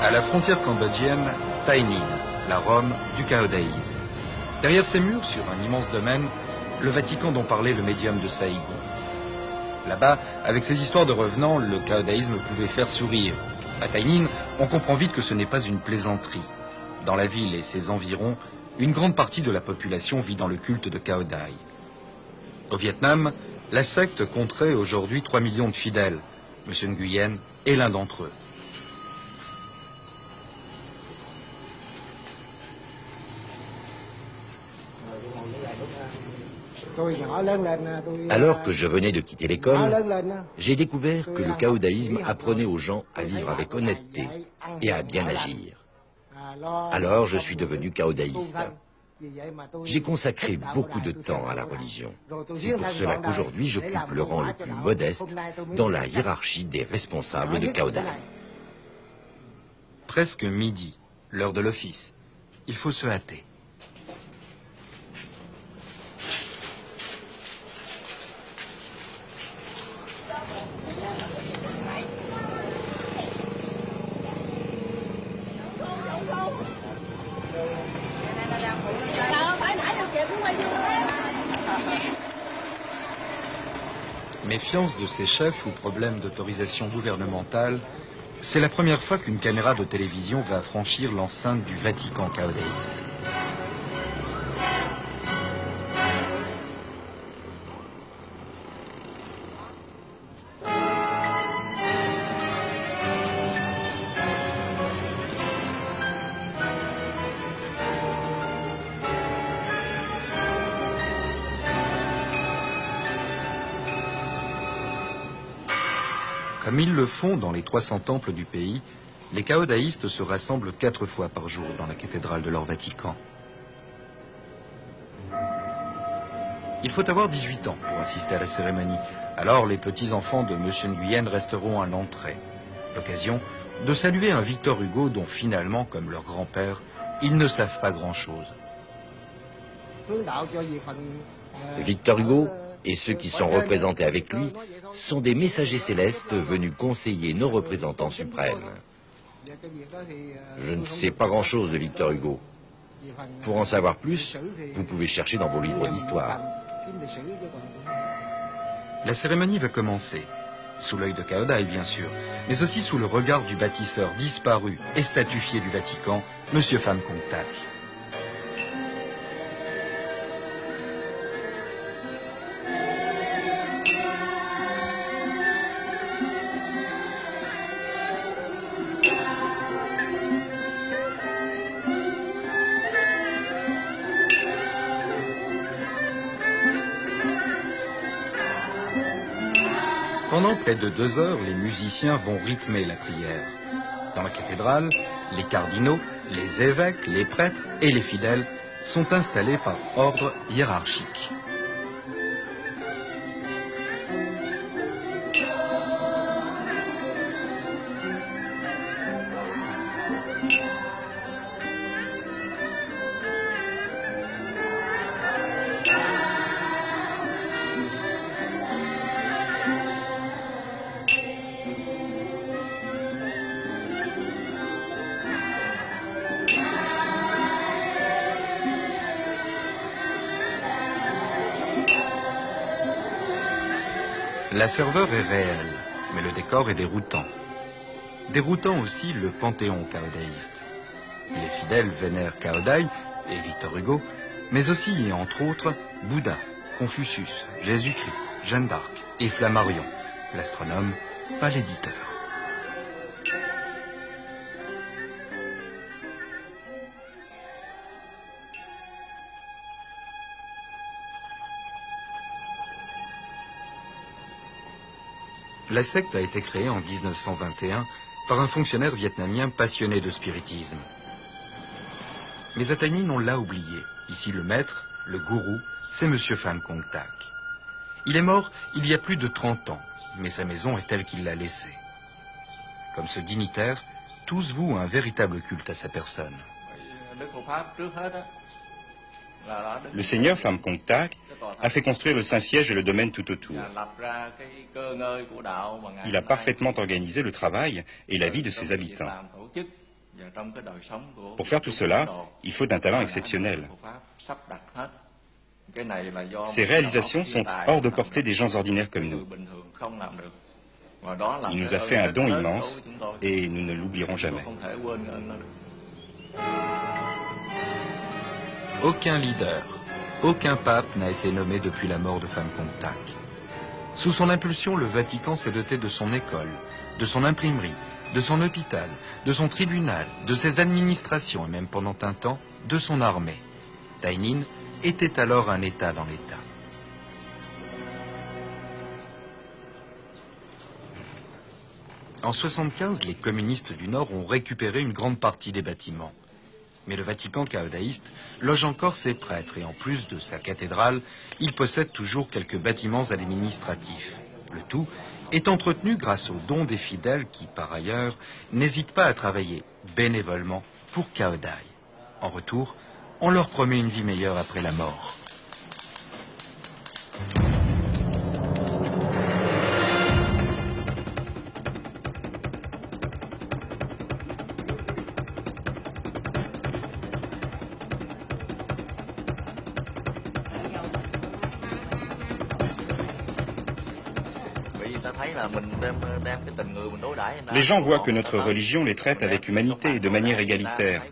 À la frontière cambodgienne, Tay Ninh, la Rome du caodaïsme. Derrière ces murs, sur un immense domaine, le Vatican dont parlait le médium de Saigon. Là-bas, avec ces histoires de revenants, le caodaïsme pouvait faire sourire. À Tay Ninh, on comprend vite que ce n'est pas une plaisanterie. Dans la ville et ses environs, une grande partie de la population vit dans le culte de Cao Dai. Au Vietnam, la secte compterait aujourd'hui 3 millions de fidèles. M. Nguyen est l'un d'entre eux. Alors que je venais de quitter l'école, j'ai découvert que le caodaïsme apprenait aux gens à vivre avec honnêteté et à bien agir. Alors je suis devenu caodaïste. J'ai consacré beaucoup de temps à la religion. C'est pour cela qu'aujourd'hui j'occupe le rang le plus modeste dans la hiérarchie des responsables de Cao Dai. Presque midi, l'heure de l'office. Il faut se hâter. Méfiance de ses chefs ou problème d'autorisation gouvernementale, c'est la première fois qu'une caméra de télévision va franchir l'enceinte du Vatican caodaïste. Comme ils le font dans les 300 temples du pays, les caodaïstes se rassemblent 4 fois par jour dans la cathédrale de leur Vatican. Il faut avoir 18 ans pour assister à la cérémonie. Alors les petits-enfants de M. Nguyen resteront à l'entrée. L'occasion de saluer un Victor Hugo dont finalement, comme leur grand-père, ils ne savent pas grand-chose. Victor Hugo et ceux qui sont représentés avec lui sont des messagers célestes venus conseiller nos représentants suprêmes. Je ne sais pas grand-chose de Victor Hugo. Pour en savoir plus, vous pouvez chercher dans vos livres d'histoire. La cérémonie va commencer, sous l'œil de Cao Dai bien sûr, mais aussi sous le regard du bâtisseur disparu et statufié du Vatican, M. Pham Công Thach. Pendant près de 2 heures, les musiciens vont rythmer la prière. Dans la cathédrale, les cardinaux, les évêques, les prêtres et les fidèles sont installés par ordre hiérarchique. La ferveur est réelle, mais le décor est déroutant. Déroutant aussi le panthéon caodaïste. Les fidèles vénèrent Cao Dai et Victor Hugo, mais aussi et entre autres Bouddha, Confucius, Jésus-Christ, Jeanne d'Arc et Flammarion, l'astronome, pas l'éditeur. La secte a été créée en 1921 par un fonctionnaire vietnamien passionné de spiritisme. Mais à Tay Ninh, on l'a oublié. Ici, le maître, le gourou, c'est M. Pham Công Thach. Il est mort il y a plus de 30 ans, mais sa maison est telle qu'il l'a laissée. Comme ce dignitaire, tous vouent un véritable culte à sa personne. Le seigneur Pham Công Thach a fait construire le Saint-Siège et le domaine tout autour. Il a parfaitement organisé le travail et la vie de ses habitants. Pour faire tout cela, il faut un talent exceptionnel. Ces réalisations sont hors de portée des gens ordinaires comme nous. Il nous a fait un don immense et nous ne l'oublierons jamais. Aucun leader, aucun pape n'a été nommé depuis la mort de Van Contact. Sous son impulsion, le Vatican s'est doté de son école, de son imprimerie, de son hôpital, de son tribunal, de ses administrations et même pendant un temps, de son armée. Taïnin était alors un État dans l'État. En 1975, les communistes du Nord ont récupéré une grande partie des bâtiments. Mais le Vatican caodaïste loge encore ses prêtres et en plus de sa cathédrale, il possède toujours quelques bâtiments administratifs. Le tout est entretenu grâce aux dons des fidèles qui, par ailleurs, n'hésitent pas à travailler bénévolement pour Cao Dai. En retour, on leur promet une vie meilleure après la mort. Les gens voient que notre religion les traite avec humanité et de manière égalitaire.